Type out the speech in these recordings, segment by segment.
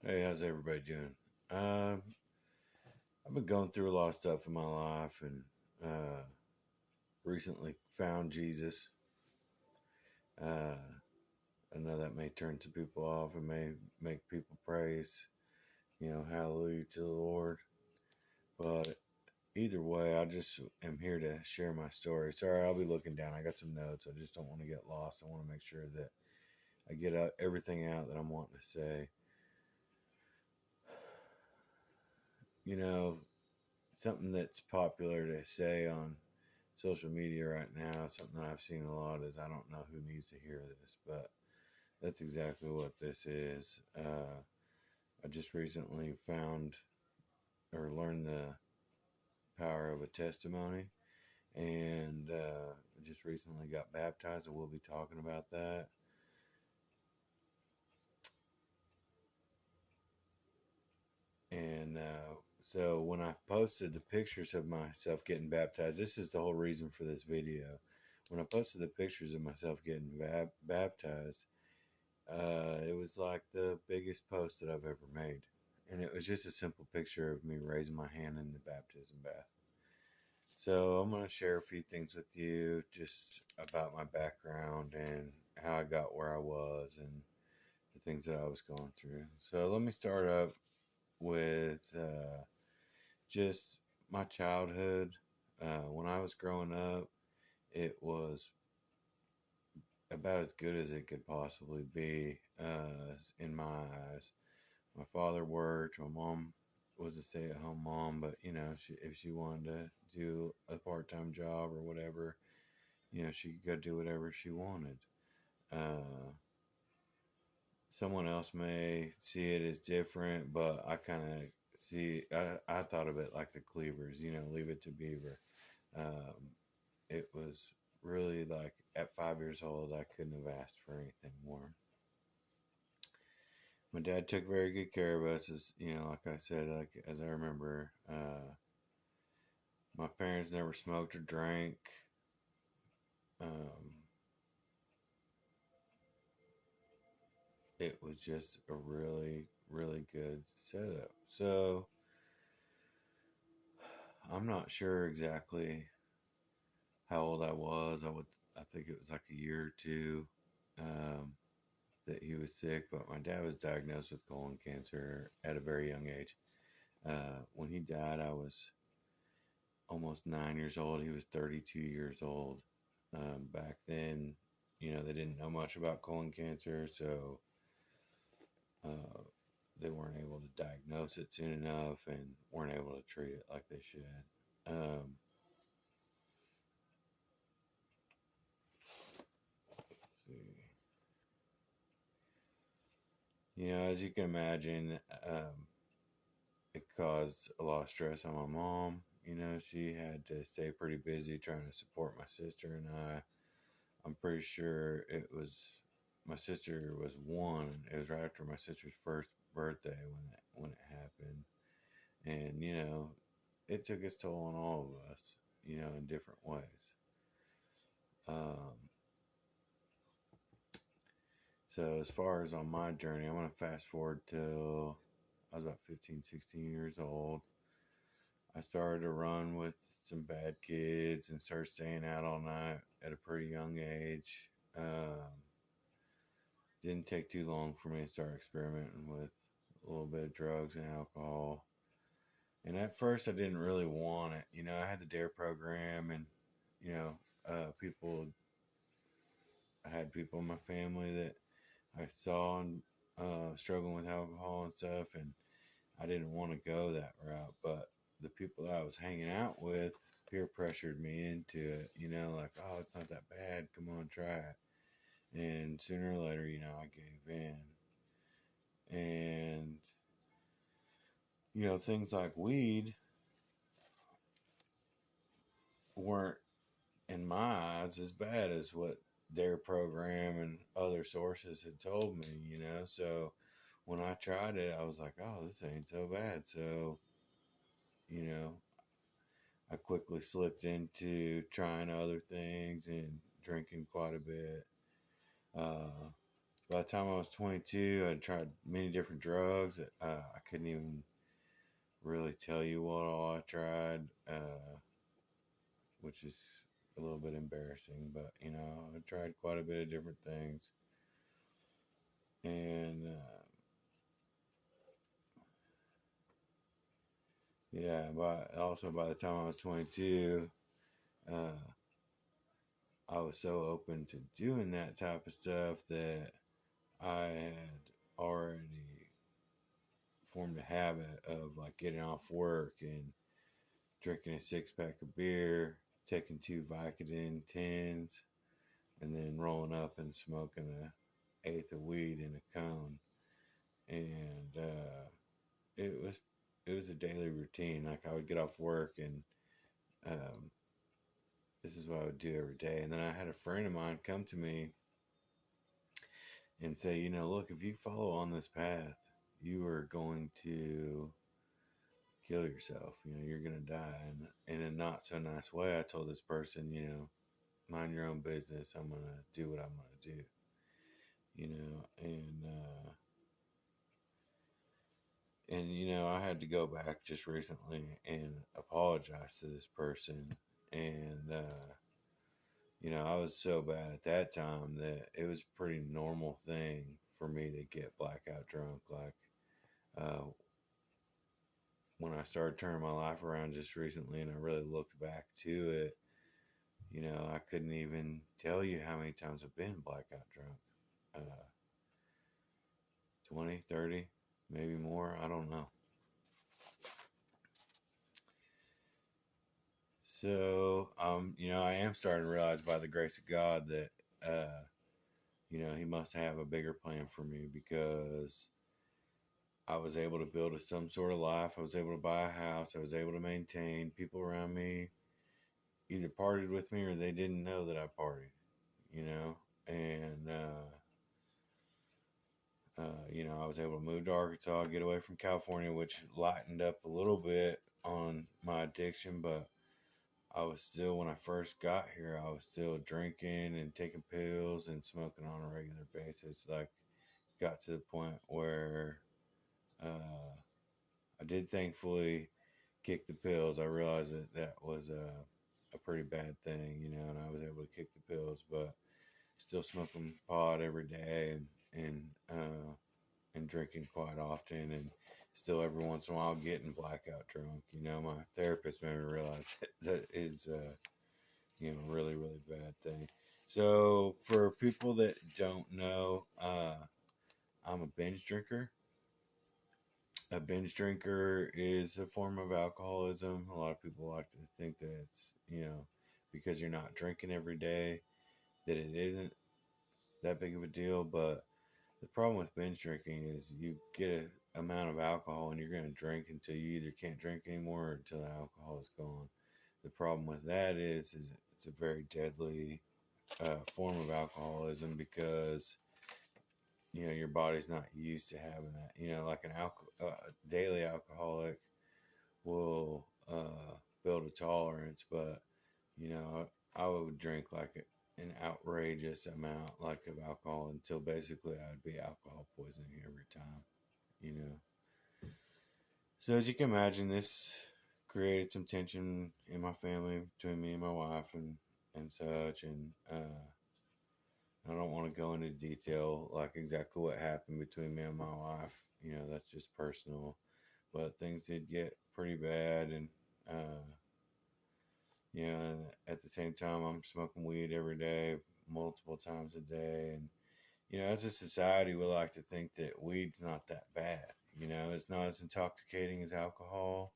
Hey, how's everybody doing? Um, I've been going through a lot of stuff in my life and uh, recently found Jesus. Uh, I know that may turn some people off and may make people praise, hallelujah to the Lord. But either way, I just am here to share my story. Sorry, I'll be looking down. I got some notes. I just don't want to get lost. I want to make sure that I get everything out that I'm wanting to say. You know, something that's popular to say on social media right now, something that I've seen a lot is I don't know who needs to hear this, but that's exactly what this is. I just recently found or learned the power of a testimony, and just recently got baptized, and we'll be talking about that. And so when I posted the pictures of myself getting baptized, this is the whole reason for this video. When I posted the pictures of myself getting baptized, it was like the biggest post that I've ever made. And it was just a simple picture of me raising my hand in the baptism bath. So I'm going to share a few things with you just about my background and how I got where I was and the things that I was going through. So let me start up with just my childhood. When I was growing up, it was about as good as it could possibly be in my eyes. My father worked. My mom was a stay-at-home mom, but if she wanted to do a part-time job or whatever, she could go do whatever she wanted. Uh, Someone else may see it as different, but I kind of I thought of it like the Cleavers, Leave It to Beaver. Um, it was really like at 5 years old, I couldn't have asked for anything more. My dad took very good care of us, as like I said, like as I remember. My parents never smoked or drank. Um, it was just a really, really good setup. So I'm not sure exactly how old I was. I think it was like a year or two um, that he was sick, but my dad was diagnosed with colon cancer at a very young age. When he died, I was almost 9 years old. He was 32 years old. Back then, they didn't know much about colon cancer, so uh, they weren't able to diagnose it soon enough and weren't able to treat it like they should. Um, as you can imagine, it caused a lot of stress on my mom. She had to stay pretty busy trying to support my sister and I. I'm pretty sure it was my sister was one. It was right after my sister's first birthday when it happened, and it took its toll on all of us, in different ways. Um, so as far as on my journey, I'm gonna fast forward till I was about 15, 16 years old. I started to run with some bad kids and started staying out all night at a pretty young age. Didn't take too long for me to start experimenting with a little bit of drugs and alcohol. And at first, I didn't really want it. I had the DARE program, and you know, people. I had people in my family that I saw and struggling with alcohol and stuff, and I didn't want to go that route. But the people that I was hanging out with peer pressured me into it. Like, oh, it's not that bad. Come on, try it. And sooner or later, I gave in. And things like weed weren't, in my eyes, as bad as what their program and other sources had told me, So when I tried it, I was like, oh, this ain't so bad. So, you know, I quickly slipped into trying other things and drinking quite a bit. Uh, By the time I was 22, I tried many different drugs. I couldn't even really tell you what all I tried, which is a little bit embarrassing. But I tried quite a bit of different things, and yeah. But also by the time I was 22, uh, I was so open to doing that type of stuff that I had already formed a habit of like getting off work and drinking a 6 pack of beer, taking 2 Vicodin 10s, and then rolling up and smoking a eighth of weed in a cone. And it was it was a daily routine. Like I would get off work and um, this is what I would do every day. And then I had a friend of mine come to me and say, look, if you follow on this path, you are going to kill yourself. You're going to die. And in a not so nice way, I told this person, mind your own business. I'm going to do what I'm going to do, and I had to go back just recently and apologize to this person. And, I was so bad at that time that it was a pretty normal thing for me to get blackout drunk. Like, uh, when I started turning my life around just recently and I really looked back to it, I couldn't even tell you how many times I've been blackout drunk. Uh, 20, 30, maybe more. I don't know. So, I am starting to realize by the grace of God that, He must have a bigger plan for me because I was able to build some sort of life. I was able to buy a house. I was able to maintain. People around me either partied with me or they didn't know that I partied, you know, and, I was able to move to Arkansas, get away from California, which lightened up a little bit on my addiction, but I was still, when I first got here, I was still drinking and taking pills and smoking on a regular basis. Like, got to the point where I did thankfully kick the pills. I realized that that was a pretty bad thing, and I was able to kick the pills, but still smoking pot every day and drinking quite often, and still every once in a while getting blackout drunk. My therapist made me realize that is really, really bad thing. So for people that don't know, I'm a binge drinker. A binge drinker is a form of alcoholism. A lot of people like to think that it's, because you're not drinking every day, that it isn't that big of a deal. But the problem with binge drinking is you get an amount of alcohol and you're going to drink until you either can't drink anymore or until the alcohol is gone. The problem with that is it's a very deadly form of alcoholism because your body's not used to having that. Like daily alcoholic will build a tolerance, but I would drink like an outrageous amount like of alcohol until basically I would be alcohol poisoning every time. You know. So as you can imagine, this created some tension in my family between me and my wife and such, and I don't want to go into detail like exactly what happened between me and my wife. That's just personal. But things did get pretty bad, and at the same time, I'm smoking weed every day, multiple times a day, and as a society, we like to think that weed's not that bad. It's not as intoxicating as alcohol,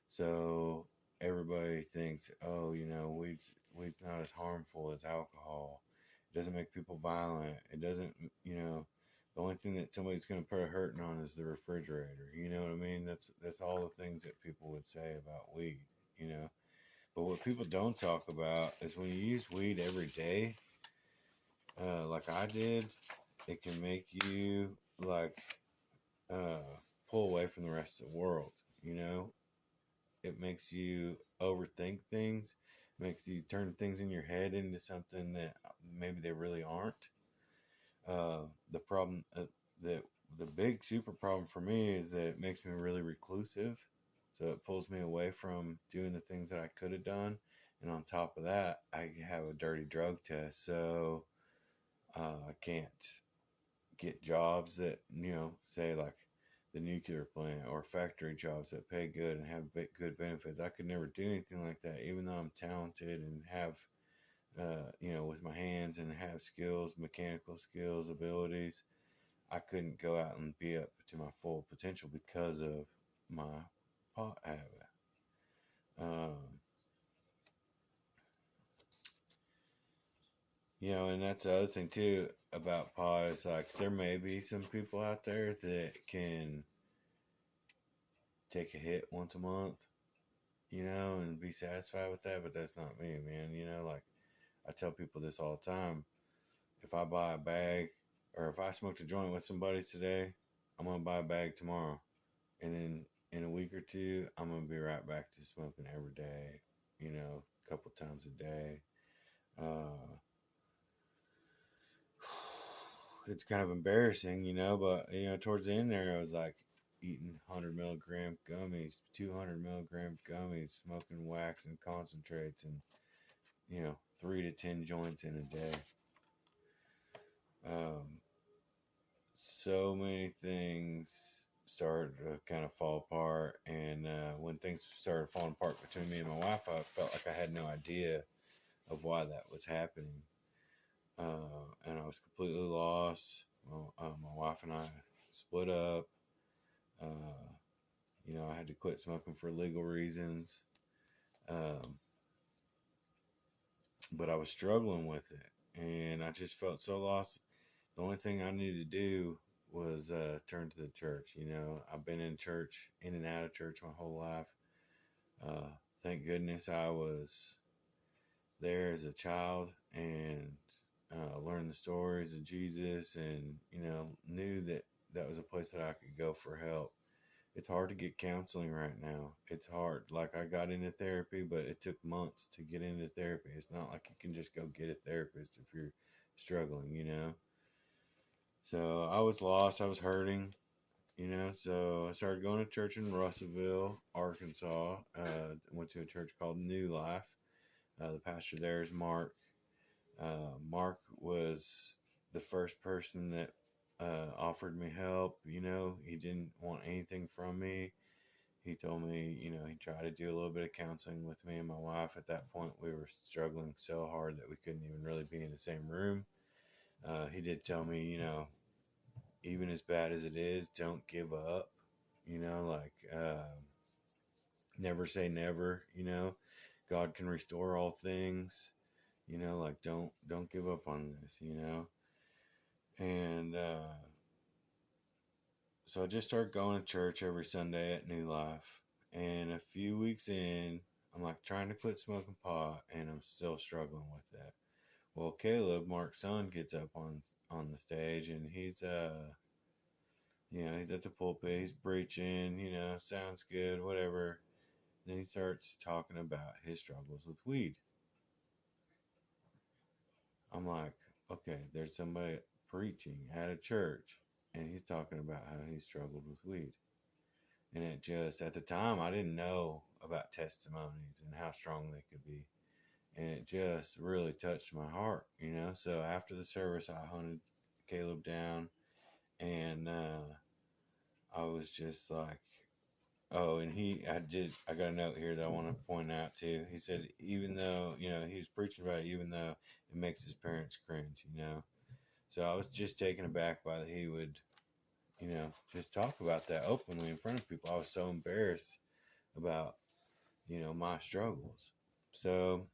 so everybody thinks, oh, weed's not as harmful as alcohol. It doesn't make people violent. It doesn't, the only thing that somebody's going to put a hurting on is the refrigerator. You know what I mean? That's all the things that people would say about weed. You know, but what people don't talk about is when you use weed every day, like I did, it can make you like uh, pull away from the rest of the world. It makes you overthink things, makes you turn things in your head into something that maybe they really aren't. The problem, that the big super problem for me is that it makes me really reclusive. So it pulls me away from doing the things that I could have done. And on top of that, I have a dirty drug test. So I can't get jobs that, say like the nuclear plant or factory jobs that pay good and have good benefits. I could never do anything like that, even though I'm talented and have, with my hands and have skills, mechanical skills, abilities. I couldn't go out and be up to my full potential because of my pot habit. Um, and that's the other thing too about pot is like there may be some people out there that can take a hit once a month, and be satisfied with that, but that's not me, man. Like I tell people this all the time. If I buy a bag or if I smoked a joint with somebody today, I'm gonna buy a bag tomorrow. And then in a week or two, I'm gonna be right back to smoking every day, a couple times a day. Uh, it's kind of embarrassing, but towards the end there, I was like eating 100 milligram gummies, 200 milligram gummies, smoking wax and concentrates, and 3 to 10 joints in a day. Um, so many things started to kind of fall apart, and when things started falling apart between me and my wife, I felt like I had no idea of why that was happening, and I was completely lost. My wife and I split up. uh, I had to quit smoking for legal reasons, um, but I was struggling with it, and I just felt so lost. The only thing I needed to do was turn to the church. I've been in church, in and out of church my whole life. Thank goodness I was there as a child and learned the stories of Jesus, and knew that that was a place that I could go for help. It's hard to get counseling right now. It's hard. Like I got into therapy, but it took months to get into therapy. It's not like you can just go get a therapist if you're struggling. So I was lost. I was hurting. So I started going to church in Russellville, Arkansas. Went to a church called New Life. The pastor there is Mark. Mark was the first person that offered me help. He didn't want anything from me. He told me, he tried to do a little bit of counseling with me and my wife. At that point, we were struggling so hard that we couldn't even really be in the same room. He did tell me, even as bad as it is, don't give up. Like never say never. God can restore all things. Like don't give up on this. And so I just started going to church every Sunday at New Life. And a few weeks in, I'm like trying to quit smoking pot, and I'm still struggling with that. Well, Caleb, Mark's son, gets up on the stage, and he's at the pulpit, he's preaching, sounds good, whatever. Then he starts talking about his struggles with weed. I'm like, okay, there's somebody preaching at a church, and he's talking about how he struggled with weed. And it just, at the time, I didn't know about testimonies and how strong they could be. And it just really touched my heart. So after the service, I hunted Caleb down, and I was just like, oh, and I got a note here that I want to point out too. He said, even though, he was preaching about it, even though it makes his parents cringe. So I was just taken aback by that he would, just talk about that openly in front of people. I was so embarrassed about, my struggles. So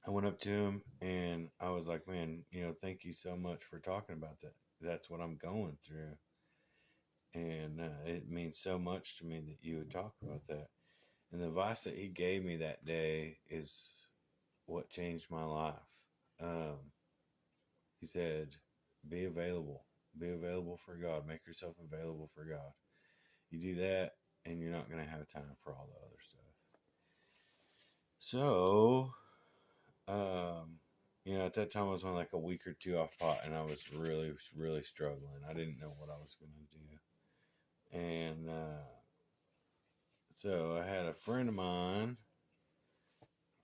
I went up to him and I was like, man, thank you so much for talking about that. That's what I'm going through. And it means so much to me that you would talk about that. And the advice that he gave me that day is what changed my life. Um, he said, be available. Be available for God. Make yourself available for God. You do that, and you're not going to have time for all the other stuff. So, at that time I was on like a week or two off pot, and I was really, really struggling. I didn't know what I was going to do. And so I had a friend of mine.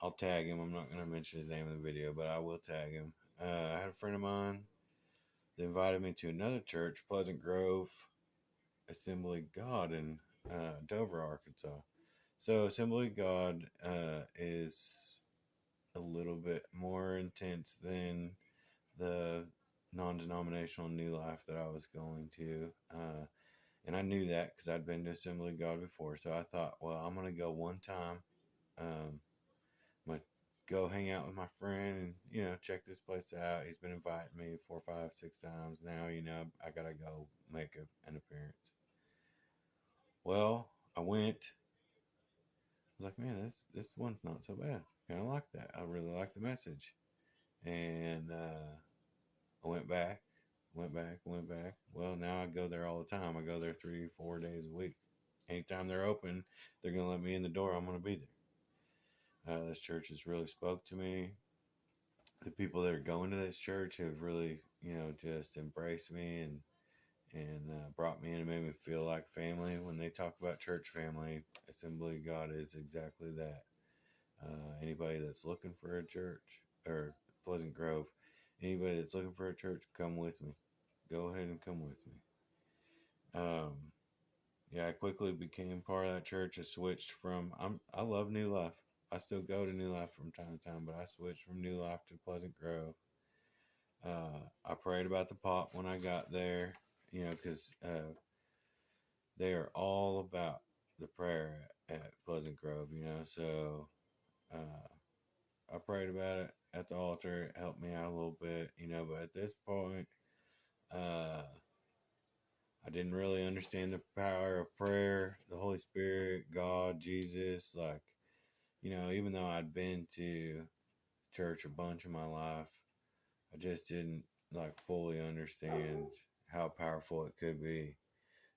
I'll tag him. I'm not going to mention his name in the video, but I will tag him. I had a friend of mine that invited me to another church, Pleasant Grove Assembly of God in Dover, Arkansas. So Assembly of God is a little bit more intense than the non-denominational New Life that I was going to. And I knew that because I'd been to Assembly of God before. So I thought, well, I'm going to go one time. I'm going to go hang out with my friend and, check this place out. He's been inviting me 4, 5, 6 times now. I got to go make an appearance. Well, I went. I was like, man, this one's not so bad. Kind of like that. I really like the message. And I went back. Well, now I go there all the time. I go there 3, 4 days a week. Anytime they're open, they're going to let me in the door. I'm going to be there. This church has really spoke to me. The people that are going to this church have really, just embraced me and brought me in and made me feel like family. When they talk about church family, Assembly of God is exactly that. Anybody that's looking for a church, or Pleasant Grove, anybody that's looking for a church, come with me. Go ahead and come with me. Yeah, I quickly became part of that church. I switched from, I love New Life. I still go to New Life from time to time, but I switched from New Life to Pleasant Grove. I prayed about the pot when I got there, because they are all about the prayer at Pleasant Grove, so I prayed about it at the altar. It helped me out a little bit, but at this point, I didn't really understand the power of prayer, the Holy Spirit, God, Jesus. Like, even though I'd been to church a bunch of my life, I just didn't like fully understand how powerful it could be.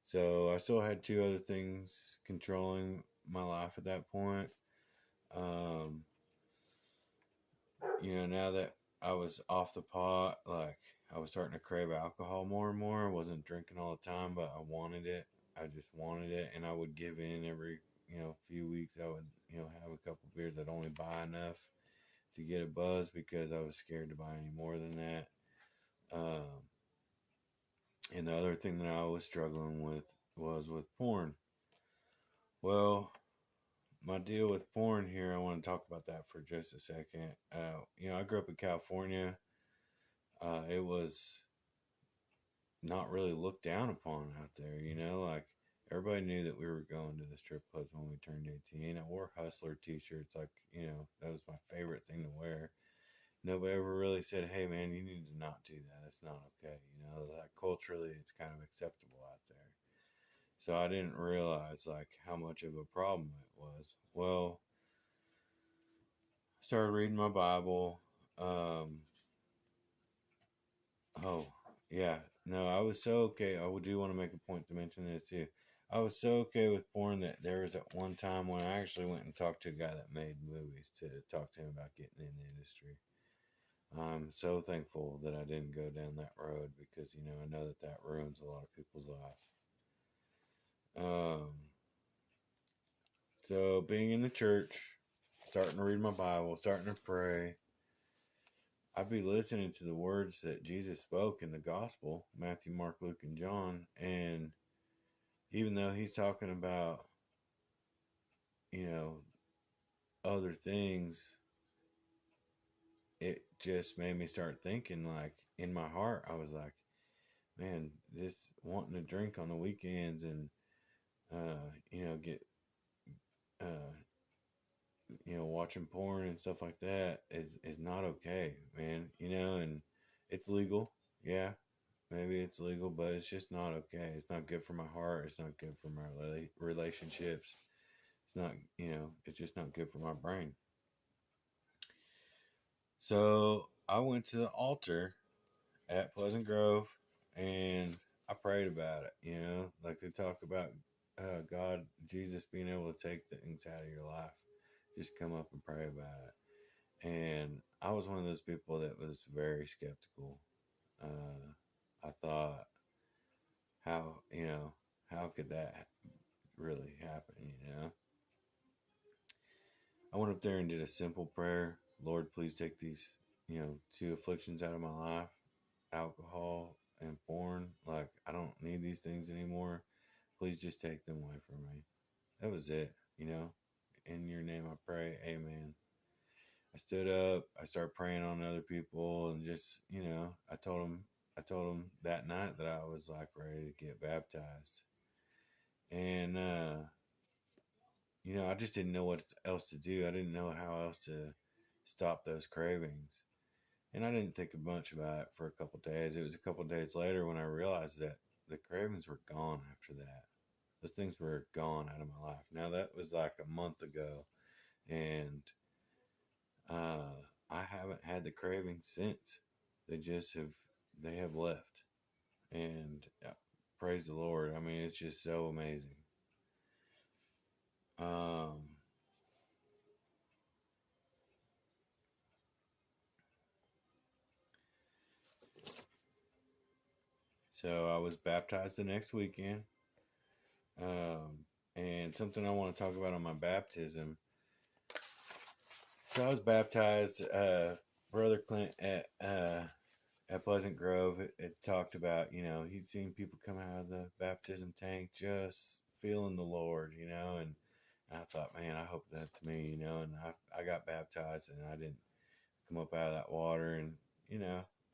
So I still had 2 other things controlling my life at that point. Now that I was off the pot, like I was starting to crave alcohol more and more. I wasn't drinking all the time, but I wanted it. I just wanted it, and I would give in every, few weeks. I would, have a couple beers. I'd only buy enough to get a buzz because I was scared to buy any more than that. And the other thing that I was struggling with was with porn. Well, my deal with porn here, I want to talk about that for just a second. I grew up in California. It was not really looked down upon out there, like everybody knew that we were going to the strip clubs when we turned 18. I wore Hustler t-shirts, like, that was my favorite thing to wear. Nobody ever really said, hey man, you need to not do that. It's not okay. Like culturally it's kind of acceptable out there. So I didn't realize like how much of a problem it was. Well, I started reading my Bible. Oh, yeah. No, I was so okay. I do want to make a point to mention this too. I was so okay with porn that there was at one time when I actually went and talked to a guy that made movies to talk to him about getting in the industry. I'm so thankful that I didn't go down that road because, I know that ruins a lot of people's lives. So being in the church, starting to read my Bible, starting to pray, I'd be listening to the words that Jesus spoke in the gospel, Matthew, Mark, Luke, and John. And even though he's talking about, other things, it just made me start thinking, like, in my heart, I was like, man, this wanting to drink on the weekends and, get, uh, watching porn and stuff like that is not okay, man, and it's legal. Yeah, maybe it's legal, but it's just not okay. It's not good for my heart. It's not good for my relationships. It's not, it's just not good for my brain. So I went to the altar at Pleasant Grove and I prayed about it, like they talk about God, Jesus being able to take things out of your life. Just come up and pray about it. And I was one of those people that was very skeptical. I thought, how, how could that really happen, I went up there and did a simple prayer. Lord, please take these, two afflictions out of my life, alcohol and porn. Like, I don't need these things anymore. Please just take them away from me. That was it. In your name I pray, amen. I stood up, I started praying on other people, and just, I told them that night that I was like ready to get baptized. And, I just didn't know what else to do. I didn't know how else to stop those cravings. And I didn't think much about it for a couple days. It was a couple days later when I realized that the cravings were gone after that. Those things were gone out of my life. Now, that was like a month ago. And uh, I haven't had the cravings since. They have left. And praise the Lord. I mean, it's just so amazing. Um, so I was baptized the next weekend. And something I want to talk about on my baptism. So I was baptized, Brother Clint at Pleasant Grove. It talked about, he'd seen people come out of the baptism tank just feeling the Lord, and I thought, man, I hope that's me, and I got baptized and I didn't come up out of that water. And,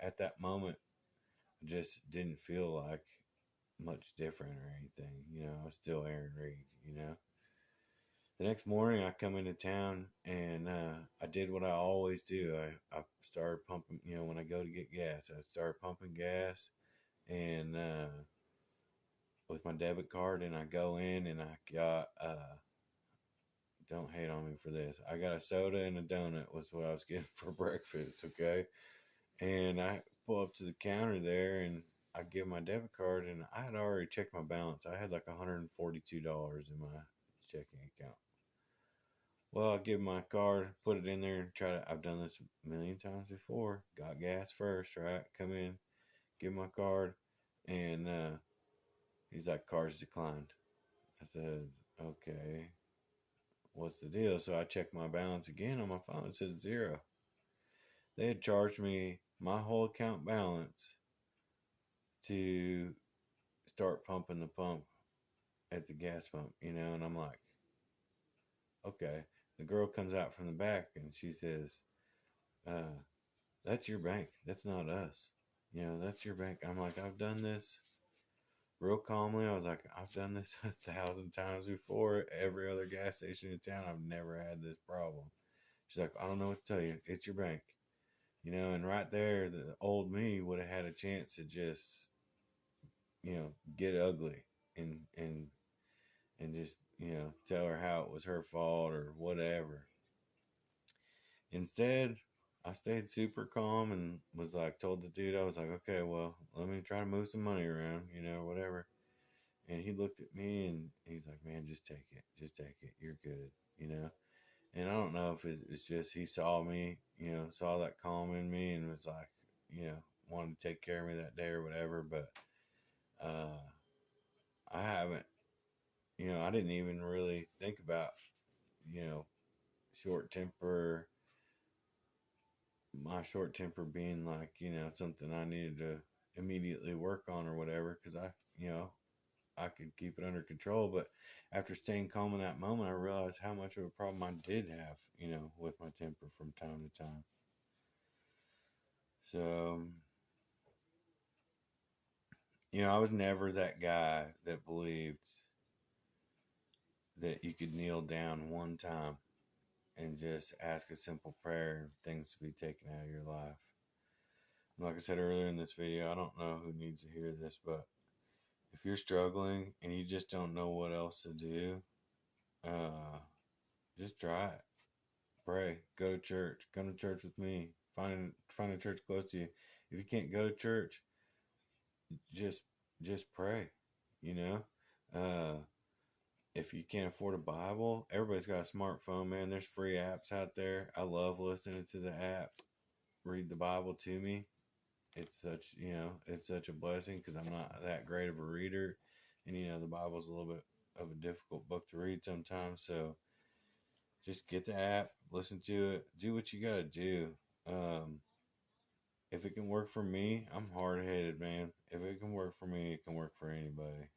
at that moment, I just didn't feel like much different or anything. I was still Aaron Reed. The next morning, I come into town and I did what I always do. I started pumping, when I go to get gas, I started pumping gas and with my debit card, and I go in and I got, don't hate on me for this, I got a soda and a donut was what I was getting for breakfast, okay? And I pull up to the counter there and I give my debit card, and I had already checked my balance. I had like $142 in my checking account. Well, I give my card, put it in there, and I've done this a million times before. Got gas first, right? Come in, give my card, and he's like, "Card's declined." I said, "Okay, what's the deal?" So I checked my balance again on my phone. It said zero. They had charged me my whole account balance to start pumping the pump at the gas pump, and I'm like, okay. The girl comes out from the back and she says, uh, that's your bank. That's not us. That's your bank. I'm like, I've done this real calmly. I was like, I've done this 1,000 times before. Every other gas station in town, I've never had this problem. She's like, I don't know what to tell you. It's your bank. And right there, the old me would have had a chance to just, get ugly and just, tell her how it was her fault or whatever. Instead, I stayed super calm and was like, told the dude, I was like, okay, well, let me try to move some money around, whatever. And he looked at me and he's like, man, just take it. Just take it. You're good. And I don't know if it's just he saw me, saw that calm in me and was like, wanted to take care of me that day or whatever. But uh, I haven't, I didn't even really think about, you know, short temper my short temper being like, something I needed to immediately work on or whatever, because I could keep it under control. But after staying calm in that moment, I realized how much of a problem I did have, with my temper from time to time. So, I was never that guy that believed that you could kneel down one time and just ask a simple prayer and things to be taken out of your life. Like I said earlier in this video, I don't know who needs to hear this, but if you're struggling and you just don't know what else to do, uh, just try it. Pray. Go to church. Come to church with me. Find a church close to you. If you can't go to church, just just pray. You know, uh, if you can't afford a Bible, everybody's got a smartphone, man. There's free apps out there. I love listening to the app read the Bible to me. It's such, it's such a blessing because I'm not that great of a reader. And, the Bible's a little bit of a difficult book to read sometimes. So just get the app, listen to it, do what you got to do. Um, if it can work for me, I'm hard headed, man. If it can work for me, it can work for anybody.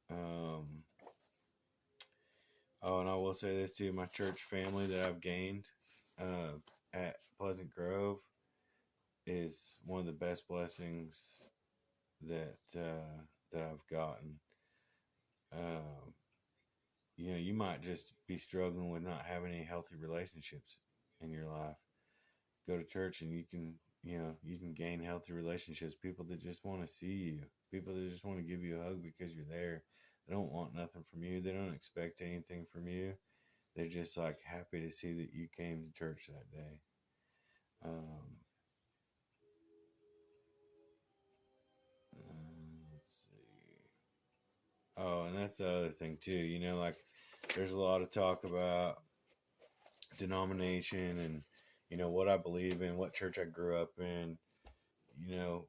Um, oh, and I will say this too: my church family that I've gained at Pleasant Grove is one of the best blessings that I've gotten. Um, you might just be struggling with not having any healthy relationships in your life. Go to church and you can gain healthy relationships. People that just want to see you. People that just want to give you a hug because you're there. They don't want nothing from you. They don't expect anything from you. They're just like happy to see that you came to church that day. Let's see. Oh, and that's the other thing too. Like there's a lot of talk about denomination and what I believe in, what church I grew up in. You know,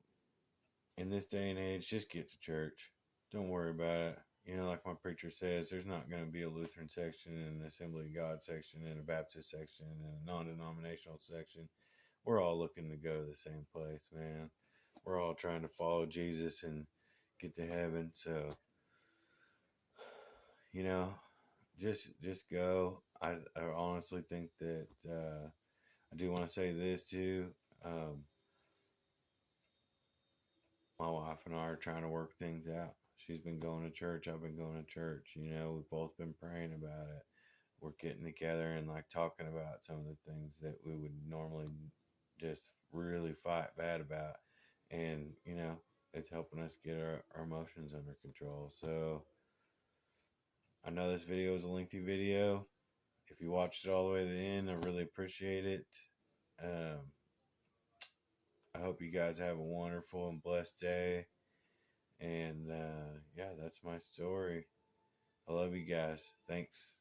in this day and age, just get to church. Don't worry about it. Like my preacher says, there's not going to be a Lutheran section and an Assembly of God section and a Baptist section and a non-denominational section. We're all looking to go to the same place, man. We're all trying to follow Jesus and get to heaven. So, you know, just go. I honestly think that I do want to say this too. Um, my wife and I are trying to work things out. She's been going to church. I've been going to church. We've both been praying about it. We're getting together and like talking about some of the things that we would normally just really fight bad about. And, it's helping us get our emotions under control. So I know this video is a lengthy video. If you watched it all the way to the end, I really appreciate it. Um, I hope you guys have a wonderful and blessed day. And yeah, that's my story. I love you guys. Thanks.